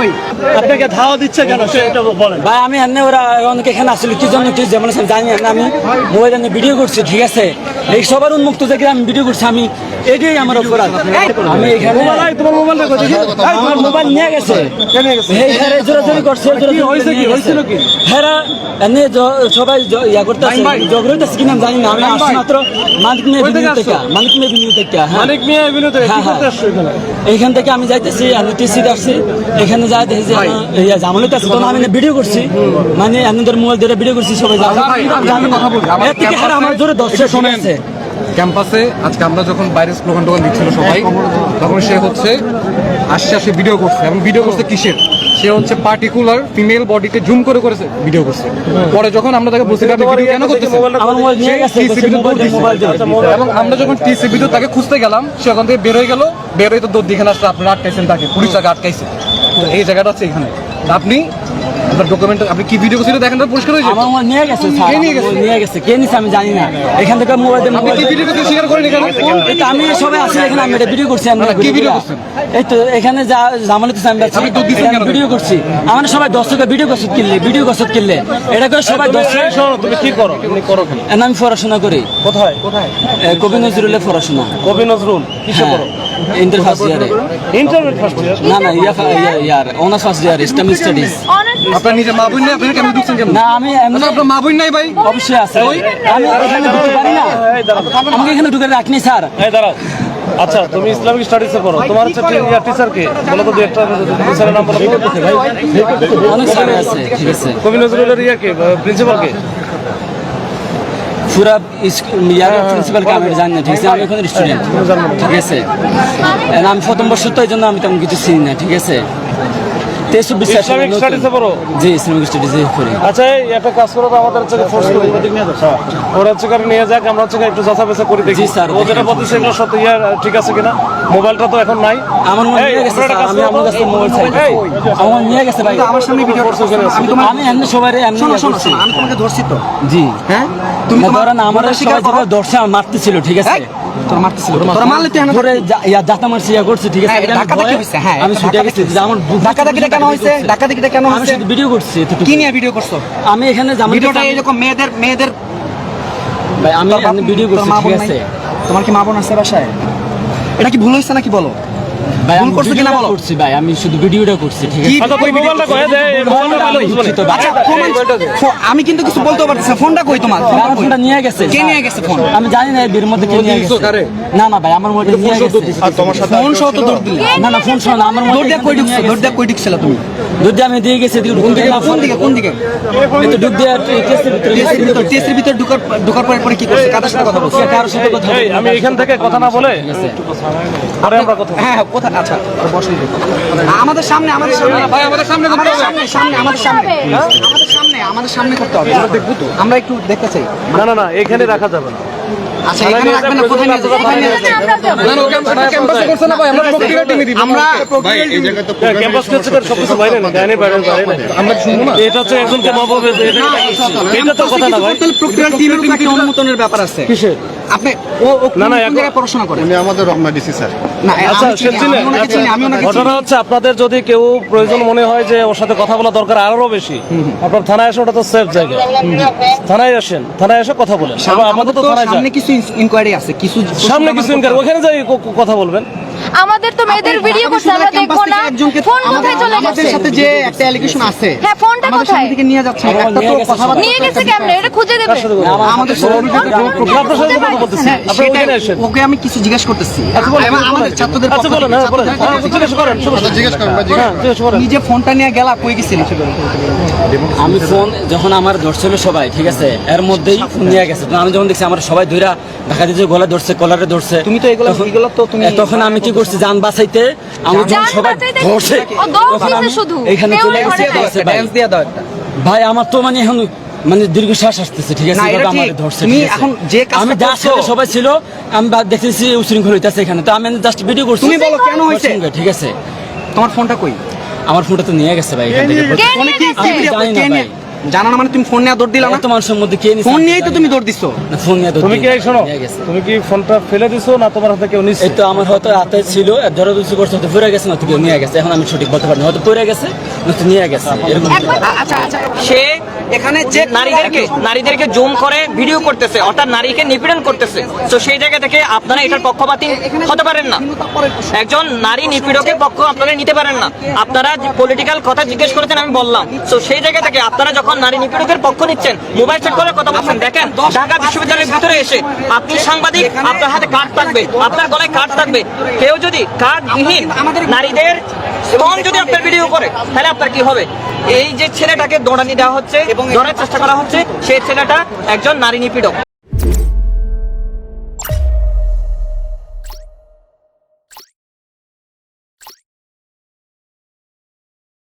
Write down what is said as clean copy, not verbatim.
ভাই আপনাকে ধাওয়া দিচ্ছে কেন সেটা বলেন ভাই আমি এনে ওরা অনেকে এখানে আসলে কি জন্য কি যেমন জানি না আমি মোবাইল এনে ভিডিও করছি ঠিক আছে এই সবার উন্মুক্ত থেকে আমি ভিডিও করছি আমি এটাই আমার অপরাধ আমি এখানে তোমার মোবাইল দেখো দেখি আমার মোবাইল নিয়ে গেছে এই হেরে জোরাজোরি করছে হয়েছিল কি হেরা এনে সবাই ইয়া করতেছে ঝগড়া হইতেছে কিনা জানি না আমি আসছি মাত্র মালিক মেয়ে ভিডিও থেকে মানিক মিয়া এভিনিউ থেকে কি করতে আসছো এখানে এইখান থেকে আমি যাইতেছি আমি টিসি আসছি এখানে যাই দেখি যে জামালত আছে তখন আমি ভিডিও করছি মানে এনাদের মোবাইল ধরে ভিডিও করছি সবাই জানি না এর থেকে হেরা আমার জোরে 10 শুনেছে ক্যাম্পাসে আজকে আমরা যখন বাইরে স্লোগান টোগান দিচ্ছিল সবাই তখন সে হচ্ছে আসে ভিডিও করছে এবং ভিডিও করছে কিসের সে হচ্ছে পার্টিকুলার ফিমেল বডিতে জুম করে করেছে ভিডিও করছে পরে যখন আমরা তাকে বলছি আপনি ভিডিও কেন করতেছেন আমার মোবাইল নিয়ে গেছে এবং আমরা যখন টিসি ভিডিও তাকে খুঁজতে গেলাম সে ওখান থেকে বের হয়ে গেল বের হয়ে তো দৌড় দিকে আসলে আপনারা আটকাইছেন তাকে পুলিশ তাকে আটকাইছে তো এই জায়গাটা হচ্ছে এখানে আপনি আপনার ডকুমেন্ট আপনি কি ভিডিও করছিলেন দেখেন তো পরিষ্কার হয়েছে আমার মোবাইল নিয়ে গেছে স্যার নিয়ে গেছে কে নিছে আমি জানি না এখান থেকে মোবাইল আপনি কি ভিডিও করতে স্বীকার করেন এখানে আমি সবাই আসলে এখানে আমি এটা ভিডিও করছি আমি কি ভিডিও করছেন এই তো এখানে যা জামালত আমি ভিডিও করছি আমার সবাই দর্শক ভিডিও করছত কিনলে এটা করে সবাই দর্শক তুমি কি করো তুমি করো কি আমি পড়াশোনা করি কোথায় কবি নজরুলের পড়াশোনা কবি নজরুল কিসে পড়ো ইন্টার ফার্স্ট ইয়ারে ইন্টারমিডিয়েট ফার্স্ট ইয়ার না year honours first year Islamic studies আপনার নিজে মা বোন নেই আপনি কেন ঢুকছেন কেন না আমি আপনার মা বোন নাই ভাই অবশ্যই আছে আমি এখানে ঢুকতে পারি না আমাকে এখানে ঢুকে রাখনি স্যার এই দাঁড়াও আচ্ছা তুমি ইসলামিক স্টাডিজে পড়ো তোমার হচ্ছে টিচার কে বলো তো একটা টিচারের নাম বলো ভাই অনেক স্যার আছে ঠিক আছে কবি নজরুলের কে প্রিন্সিপাল কে পুরা প্রিন্সিপাল কে আমি জানি না ঠিক আছে আমি এখন স্টুডেন্ট ঠিক আছে আমি প্রথম বর্ষ তো এই জন্য আমি তেমন কিছু চিনি না ঠিক আছে ইসলামিক স্টাডিজে পড়ো জি ইসলামিক স্টাডিজে পড়ি আচ্ছা এই একটা কাজ করো তো আমাদের হচ্ছে ফোর্স করে ওরা হচ্ছে নিয়ে যাক আমরা হচ্ছে একটু যাচা বাছা করে দেখি স্যার ও যেটা বলতেছে এগুলো সত্য ঠিক আছে কিনা মোবাইলটা তো এখন নাই আমার মোবাইল নিয়ে গেছে স্যার আমি আমার কাছে মোবাইল চাই আমার নিয়ে গেছে ভাই আমার সামনে ভিডিও করছো আমি এমনি সবাই এমনি করছি আমি তোমাকে ধরছি তো জি হ্যাঁ তুমি ধরা না আমার সবাই যেটা দর্শে মারতে ছিল ঠিক আছে তোর মারতেছিল তোর মারলে তুই ধরে জাতা মারছি ইয়া করছে ঠিক আছে ধাক্কা ধাক্কি হইছে হ্যাঁ আমি ছুটে গেছি আমার ধাক্কা ধাক্কিটা কেন হইছে ধাক্কা ধাক্কিটা কেন আমি হইছে শুধু ভিডিও করছি কি নিয়ে ভিডিও করছো আমি এখানে ভিডিওটা এরকম মেয়েদের ভাই আমি ভিডিও করছি ঠিক আছে তোমার কি মা বোন আছে বাসায় এটা কি ভুল হইছে নাকি বলো ভাই আমি করছি কিনা বলো করছি ভাই আমি শুধু ভিডিওটা করছি ঠিক আছে আচ্ছা কই মোবাইলটা কই দে মোবাইলটা ভালো বুঝবো আচ্ছা আমি কিন্তু কিছু বলতে পারতেছি না ফোনটা কই তোমার ফোনটা নিয়ে গেছে কে নিয়ে গেছে ফোন আমি জানি না এর মধ্যে কে নিয়ে গেছে না না ভাই আমার মোবাইল নিয়ে গেছে আর তোমার সাথে ফোন সহ তো দৌড় দিলে না ফোন সহ না আমার মোবাইল দৌড় দিয়ে কই ঢুকছিল তুমি দৌড় দিয়ে আমি দিয়ে গেছি কোন দিকে এই তো ডুব দিয়ে টেস্টের ভিতর ঢোকার পরে কি করছে কাদের সাথে কথা বলছে কারোর সাথে কথা এই আমি এখান থেকে কথা না বলে পরে আমরা কথা হ্যাঁ কথা আচ্ছা বসে আমাদের সামনে ভাই আমাদের সামনে আমাদের সামনে করতে হবে আমরা দেখব তো আমরা একটু দেখতে চাই না এখানে রাখা যাবে না আচ্ছা এখানে রাখবেন না কোথায় নিয়ে যাবেন না ক্যাম্পাসে করছ না ভাই আমরা প্রক্রিয়া টিমে দিব আমরা ভাই এই জায়গা তো ক্যাম্পাস করতে সবকিছু বাইরে না গানে বাইরে আমরা শুনবো না এটা হচ্ছে একজনকে মাপবে এটা তো কথা না ভাই প্রক্রিয়া টিমের উপর একটা অনুমোদনের ব্যাপার আছে কিসের আপনি ও কোন জায়গায় পড়াশোনা করেন উনি আমাদের রহমা ডিসি স্যার না আচ্ছা আমি ওনাকে ঘটনা হচ্ছে আপনাদের যদি কেউ প্রয়োজন মনে হয় যে ওর সাথে কথা বলা দরকার আরো বেশি আপনার থানায় আসে ওটা তো সেফ জায়গা থানায় এসে কথা বলেন আমাদের তো থানায় সামনে কিছু ইনকোয়ারি আছে কিছু সামনে কিছু ইনকোয়ারি ওখানে যাই কথা বলবেন আমাদের তো মেয়েদের ভিডিও করতে আমরা দেখবো না ফোন কোথায় চলে গেছে আমাদের সাথে যে একটা অ্যালিগেশন আছে হ্যাঁ ফোনটা আমাদের কোথায় সামনে থেকে নিয়ে যাচ্ছে একটা তো কথা নিয়ে গেছে কেমনে এটা খুঁজে দেবে আমাদের আপনার সাথে কথা বলতেছি আপনি ওখানে আসেন ওকে আমি কিছু জিজ্ঞেস করতেছি এবং আমাদের ছাত্রদের আচ্ছা বলেন জিজ্ঞেস করেন জিজ্ঞেস করেন জিজ্ঞেস করেন নিজে ফোনটা নিয়ে গেলা কই গেছিল আমি ফোন যখন আমার ধরছিল সবাই ঠিক আছে এর মধ্যেই ফোন নিয়ে গেছে আমি যখন দেখছি আমার সবাই ধইরা ঢাকা দিয়ে গলা ধরছে কলারে ধরছে তুমি তো এগুলো তো তুমি তখন আমি কি করছি জান বাঁচাইতে আমি যখন সবাই ধরছে তখন আমি এখানে চলে গেছি ব্যালেন্স দিয়ে দাও একটা ভাই আমার তো মানে এখন মানে দীর্ঘ শ্বাস আসতেছে ঠিক আছে আমার ধরছে তুমি এখন যে আমি যা সবাই ছিল আমি দেখতেছি উশৃঙ্খল হইতাছে এখানে তো আমি জাস্ট ভিডিও করছি তুমি বলো কেন হইছে ঠিক আছে তোমার ফোনটা কই আমার ফোনটা তো নিয়ে গেছে ভাই এখান থেকে কে নিয়ে গেছে? জানি না ভাই জানা না মানে তুমি ফোন নিয়ে দৌড় দিলা না? এত মানুষের মধ্যে কে নিছে? ফোন নিয়েই তো তুমি দৌড় দিছো। না, ফোন নিয়ে তুমি কি এই শোনো নিয়ে গেছে। তুমি কি ফোনটা ফেলে দিছো না তোমার হাতে কেউ নিচ্ছে? এই তো আমার হয়তো হাতে ছিল, ধরো দুসু করছে, হয়তো পড়ে গেছে, নয়তো কেউ নিয়ে গেছে। এখন আমি সঠিক বলতে পারি না, হয়তো পড়ে গেছে নয়তো নিয়ে গেছে, এরকম। আচ্ছা সে এখানে যে নারীদেরকে জুম করে ভিডিও করতেছে, অর্থাৎ নারীকে নিপীড়ন করতেছে, তো সেই জায়গা থেকে আপনারা এটার পক্ষপাতী হতে পারেন না। একজন নারী নিপীড়কের পক্ষ আপনারা নিতে পারেন না। আপনারা পলিটিক্যাল কথা জিজ্ঞেস করেছেন, আমি বললাম। তো সেই জায়গা থেকে আপনারা যখন নারী নিপীড়কের পক্ষ নিচ্ছেন, মোবাইল চেক করে কথা বলছেন, দেখেন ঢাকা বিশ্ববিদ্যালয়ের ভিতরে এসে আপনি সাংবাদিক, আপনার হাতে কার্ড থাকবে, আপনার গলায় কার্ড থাকবে। কেউ যদি কার্ডবিহীন নারীদের স্তন যদি আপনার ভিডিও করে, তাহলে আপনার কি হবে? এই যে ছেলেটাকে দৌড়ানি দেওয়া হচ্ছে এবং ধরার চেষ্টা করা হচ্ছে, সেই ছেলেটা একজন নারী নিপীড়ক।